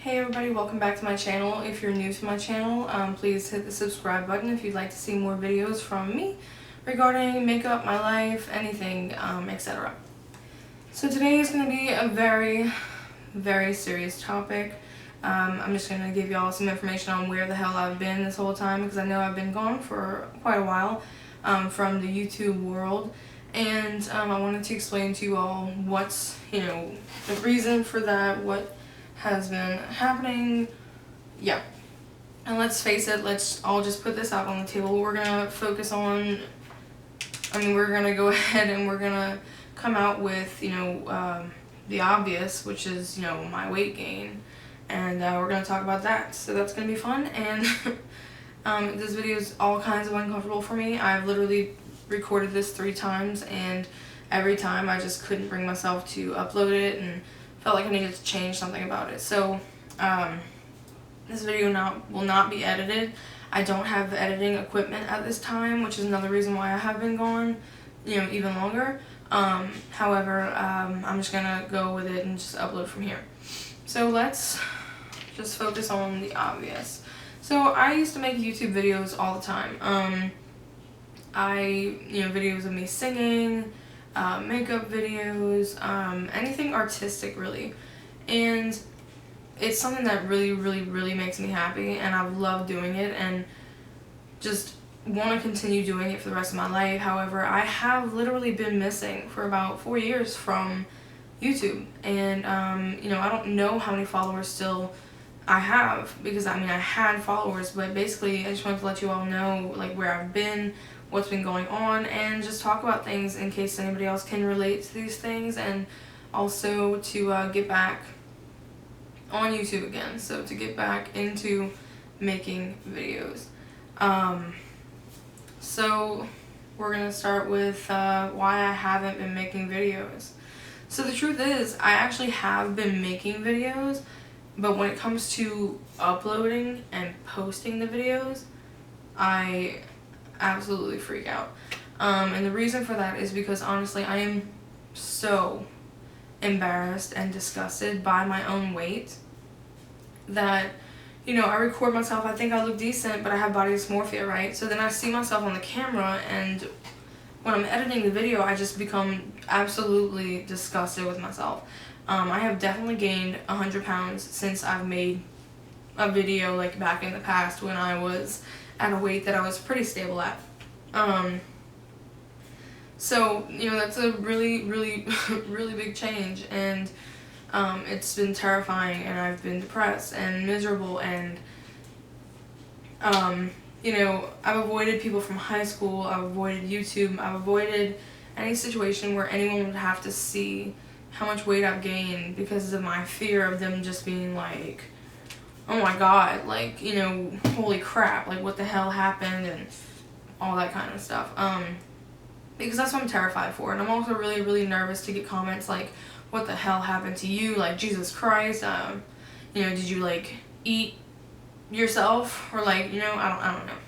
Hey everybody, welcome back to my channel. If you're new to my channel, please hit the subscribe button if you'd like to see more videos from me regarding makeup, my life, anything, etc. So today is going to be a very serious topic. I'm just going to give y'all some information on where the hell I've been this whole time, because I know I've been gone for quite a while from the YouTube world. And I wanted to explain to you all what's, the reason for that, what has been happening. Yeah. And let's face it, let's all just put this out on the table. We're gonna focus on, we're gonna go ahead and we're gonna come out with, the obvious, which is, my weight gain. And we're gonna talk about that. So that's gonna be fun. And this video is all kinds of uncomfortable for me. I've literally recorded this 3 times, and every time I just couldn't bring myself to upload it, and felt like I needed to change something about it. So this video will not be edited. I don't have editing equipment at this time, which is another reason why I have been gone, even longer. However, I'm just gonna go with it and just upload from here. So let's just focus on the obvious. So I used to make YouTube videos all the time. Videos of me singing, makeup videos, anything artistic really. And it's something that really makes me happy, and I've loved doing it and just want to continue doing it for the rest of my life. However, I have literally been missing for about 4 years from YouTube, and I don't know how many followers still I have, because I had followers, but basically I just wanted to let you all know where I've been, what's been going on, and just talk about things in case anybody else can relate to these things, and also to get back on YouTube again, so to get back into making videos. So we're gonna start with why I haven't been making videos. So the truth is, I actually have been making videos, but when it comes to uploading and posting the videos, I absolutely freak out. And the reason for that is because honestly I am so embarrassed and disgusted by my own weight that I record myself, I think I look decent, but I have body dysmorphia, right? So then I see myself on the camera, and when I'm editing the video I just become absolutely disgusted with myself. I have definitely gained 100 pounds since I've made a video back in the past when I was at a weight that I was pretty stable at. So, that's a really big change, and it's been terrifying, and I've been depressed and miserable, and I've avoided people from high school, I've avoided YouTube, I've avoided any situation where anyone would have to see how much weight I've gained, because of my fear of them just being like, oh my god, holy crap, what the hell happened, and all that kind of stuff. Because that's what I'm terrified for. And I'm also really nervous to get comments like, what the hell happened to you, Jesus Christ, did you eat yourself, or I don't know.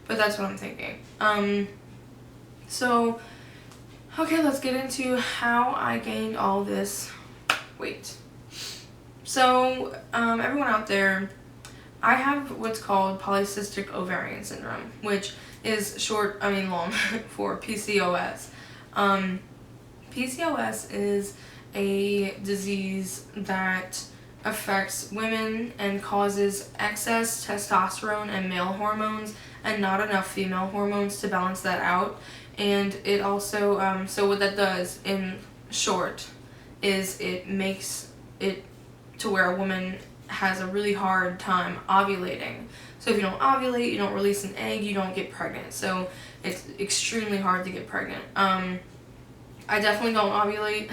But that's what I'm thinking. So okay, let's get into how I gained all this weight. So, everyone out there, I have what's called polycystic ovarian syndrome, which is long for PCOS. PCOS is a disease that affects women and causes excess testosterone and male hormones and not enough female hormones to balance that out. And it also, so what that does in short is it makes it to where a woman has a really hard time ovulating. So if you don't ovulate, you don't release an egg, you don't get pregnant. So it's extremely hard to get pregnant. I definitely don't ovulate.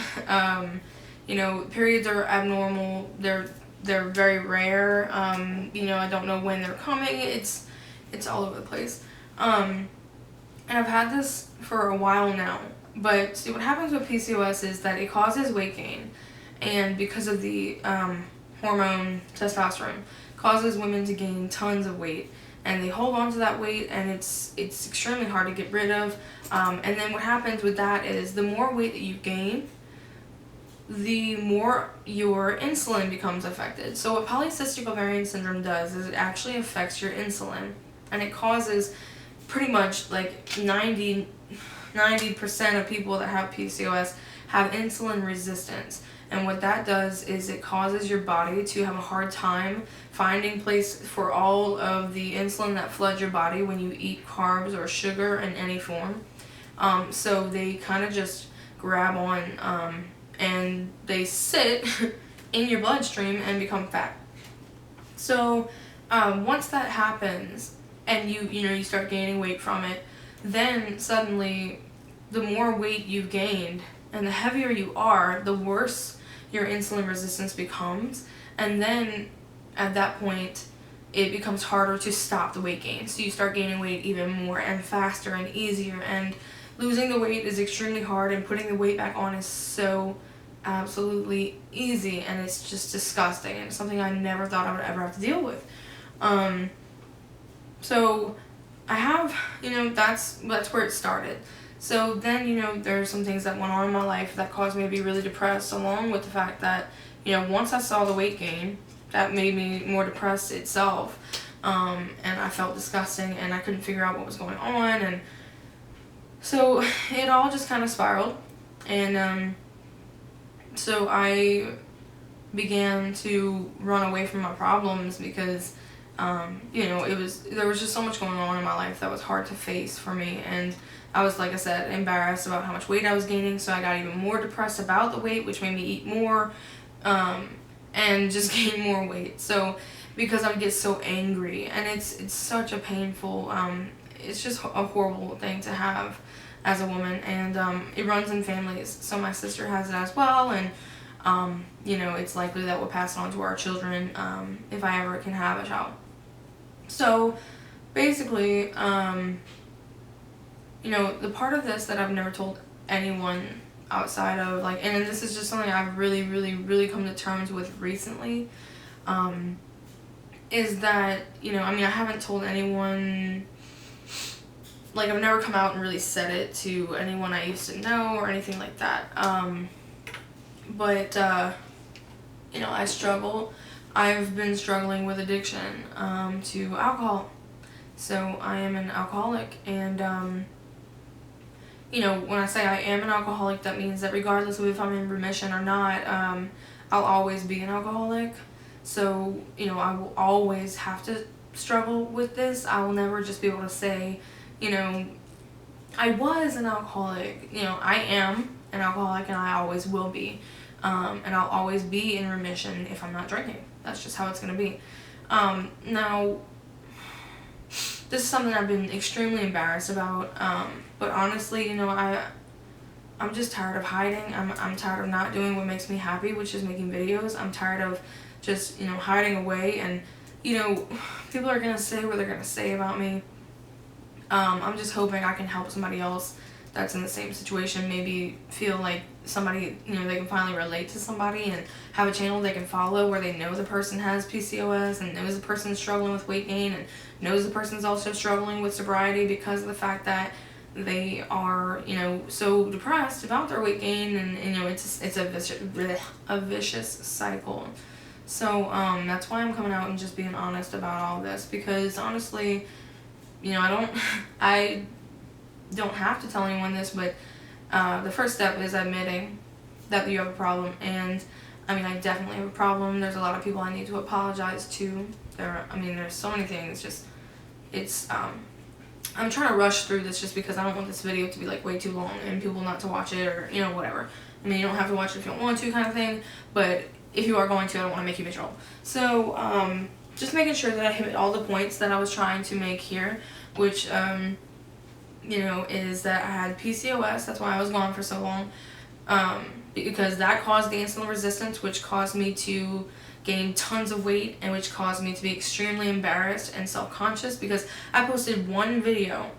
Periods are abnormal. They're very rare. I don't know when they're coming. It's all over the place. And I've had this for a while now. But see, what happens with PCOS is that it causes weight gain, and because of the hormone testosterone, causes women to gain tons of weight, and they hold on to that weight, and it's extremely hard to get rid of. And then what happens with that is the more weight that you gain, the more your insulin becomes affected. So what polycystic ovarian syndrome does is it actually affects your insulin, and it causes pretty much like 90% of people that have PCOS have insulin resistance. And what that does is it causes your body to have a hard time finding place for all of the insulin that floods your body when you eat carbs or sugar in any form. So they kind of just grab on and they sit in your bloodstream and become fat. So once that happens and you start gaining weight from it, then suddenly the more weight you've gained and the heavier you are, the worse your insulin resistance becomes. And then at that point, it becomes harder to stop the weight gain. So you start gaining weight even more and faster and easier. And losing the weight is extremely hard, and putting the weight back on is so absolutely easy, and it's just disgusting, and it's something I never thought I would ever have to deal with. So I have, that's where it started. So then, there's some things that went on in my life that caused me to be really depressed, along with the fact that, once I saw the weight gain, that made me more depressed itself. And I felt disgusting, and I couldn't figure out what was going on, and so it all just kind of spiraled. And so I began to run away from my problems because there was just so much going on in my life that was hard to face for me, and I was, like I said, embarrassed about how much weight I was gaining, so I got even more depressed about the weight, which made me eat more, and just gain more weight. So because I would get so angry, and it's such a painful, it's just a horrible thing to have as a woman, and it runs in families. So my sister has it as well, and it's likely that we'll pass it on to our children if I ever can have a child. So basically, the part of this that I've never told anyone outside of, and this is just something I've really, really, really come to terms with recently, is that, I haven't told anyone, I've never come out and really said it to anyone I used to know or anything like that. But I struggle. I've been struggling with addiction to alcohol. So I am an alcoholic, and when I say I am an alcoholic, that means that regardless of if I'm in remission or not, I'll always be an alcoholic. So, I will always have to struggle with this. I will never just be able to say, I was an alcoholic. I am an alcoholic, and I always will be. And I'll always be in remission if I'm not drinking. That's just how it's going to be. Now, this is something I've been extremely embarrassed about, but honestly, I'm just tired of hiding. I'm tired of not doing what makes me happy, which is making videos. I'm tired of just, hiding away, and, people are going to say what they're going to say about me. I'm just hoping I can help somebody else that's in the same situation, maybe feel like somebody, they can finally relate to somebody and have a channel they can follow where they know the person has PCOS and knows the person's struggling with weight gain and knows the person's also struggling with sobriety because of the fact that they are, so depressed about their weight gain, and it's a vicious cycle. So that's why I'm coming out and just being honest about all this, because honestly, I don't have to tell anyone this, but the first step is admitting that you have a problem. And I definitely have a problem. There's a lot of people I need to apologize to. There's so many things. Just I'm trying to rush through this just because I don't want this video to be way too long and people not to watch it, or whatever. You don't have to watch it if you don't want to, kind of thing, but if you are going to, I don't want to make you miserable. So just making sure that I hit all the points that I was trying to make here, which is that I had PCOS. That's why I was gone for so long, because that caused the insulin resistance, which caused me to gain tons of weight, and which caused me to be extremely embarrassed and self-conscious because I posted one video,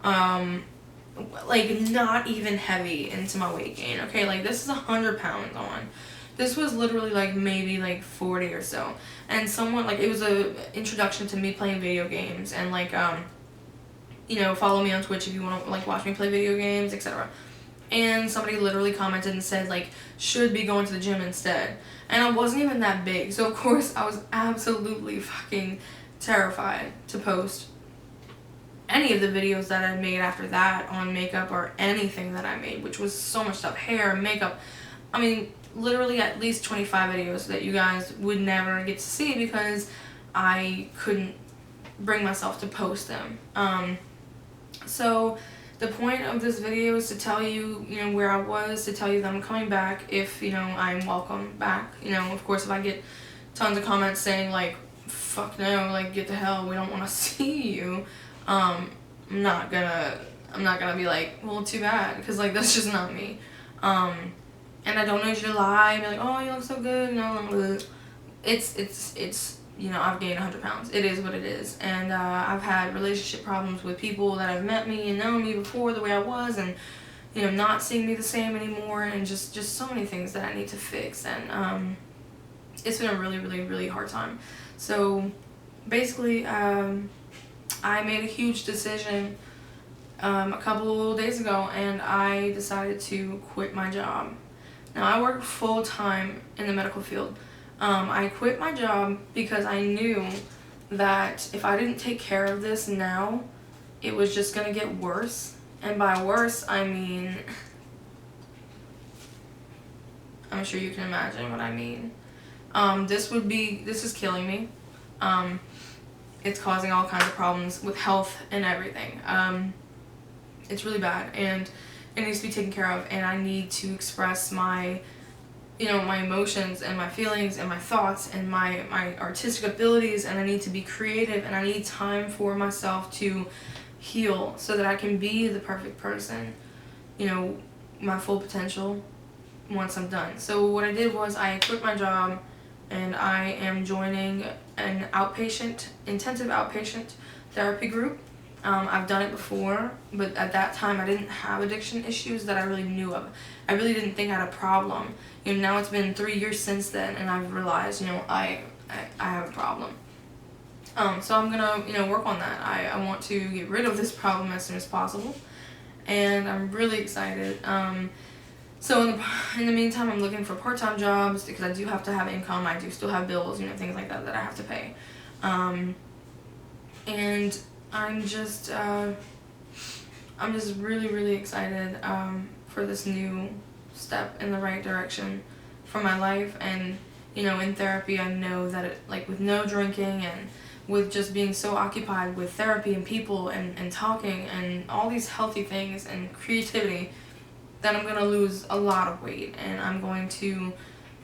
not even heavy into my weight gain. Okay, this is 100 pounds on. This was literally maybe 40 or so, and someone it was a introduction to me playing video games, and follow me on Twitch if you want to watch me play video games, etc. and somebody literally commented and said, like, should be going to the gym instead. And I wasn't even that big, so of course I was absolutely fucking terrified to post any of the videos that I made after that on makeup or anything that I made, which was so much stuff, hair, makeup. I mean, literally at least 25 videos that you guys would never get to see because I couldn't bring myself to post them. So the point of this video is to tell you, you know, where I was, to tell you that I'm coming back if, you know, I'm welcome back. You know, of course, if I get tons of comments saying, like, fuck no, like, get the hell, we don't want to see you, I'm not gonna be like, well, too bad, because, like, that's just not me. And I don't need you to lie and be like, oh, you look so good, no, it's you know, I've gained 100 pounds. It is what it is. And I've had relationship problems with people that have met me and known me before the way I was, and, you know, not seeing me the same anymore, and just so many things that I need to fix. And it's been a really, really, really hard time. So basically, I made a huge decision a couple days ago, and I decided to quit my job. Now, I work full-time in the medical field. I quit my job because I knew that if I didn't take care of this now, it was just going to get worse. And by worse, I mean, I'm sure you can imagine what I mean. This is killing me. It's causing all kinds of problems with health and everything. It's really bad, and it needs to be taken care of, and I need to express my, you know, my emotions and my feelings and my thoughts and my artistic abilities, and I need to be creative, and I need time for myself to heal so that I can be the perfect person, you know, my full potential once I'm done. So what I did was I quit my job, and I am joining an intensive outpatient therapy group. I've done it before, but at that time I didn't have addiction issues that I really knew of. I really didn't think I had a problem. You know, now it's been 3 years since then, and I've realized, you know, I have a problem. So I'm gonna, you know, work on that. I want to get rid of this problem as soon as possible, and I'm really excited. So in the meantime, I'm looking for part-time jobs because I do have to have income. I do still have bills, you know, things like that I have to pay. And I'm just really, really excited for this new step in the right direction for my life. And, you know, in therapy, I know that it, like, with no drinking and with just being so occupied with therapy and people and talking and all these healthy things and creativity, that I'm going to lose a lot of weight, and I'm going to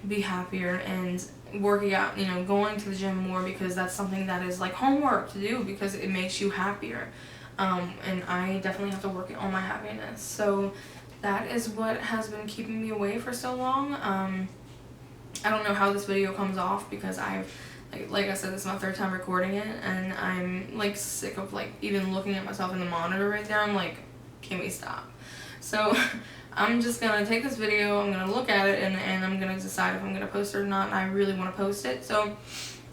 be happier and working out, you know, going to the gym more, because that's something that is like homework to do because it makes you happier. And I definitely have to work on my happiness. So that is what has been keeping me away for so long. I don't know how this video comes off because I've, like I said, this is my 3rd time recording it, and I'm like sick of like even looking at myself in the monitor right there. I'm like, can we stop? So I'm just gonna take this video, I'm gonna look at it, and I'm gonna decide if I'm gonna post it or not, and I really wanna post it. So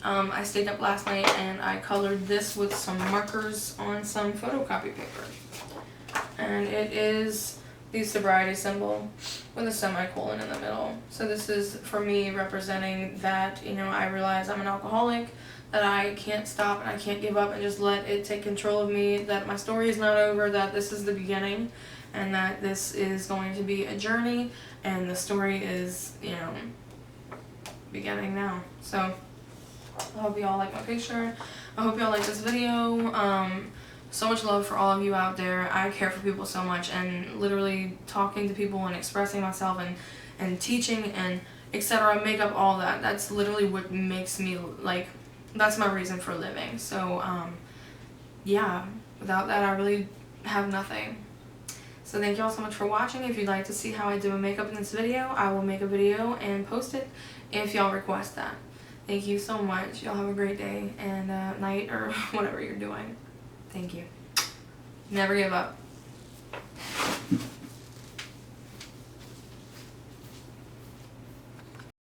I stayed up last night and I colored this with some markers on some photocopy paper. And it is the sobriety symbol with a semicolon in the middle. So this is for me representing that, you know, I realize I'm an alcoholic, that I can't stop and I can't give up and just let it take control of me, that my story is not over, that this is the beginning, and that this is going to be a journey, and the story is, you know, beginning now. So I hope you all like my picture. I hope you all like this video. So much love for all of you out there. I care for people so much, and literally talking to people and expressing myself and teaching and etc. makeup, all that. That's literally what makes me, like, that's my reason for living. So yeah, without that I really have nothing. So thank you all so much for watching. If you'd like to see how I do my makeup in this video, I will make a video and post it if y'all request that. Thank you so much. Y'all have a great day and night or whatever you're doing. Thank you. Never give up.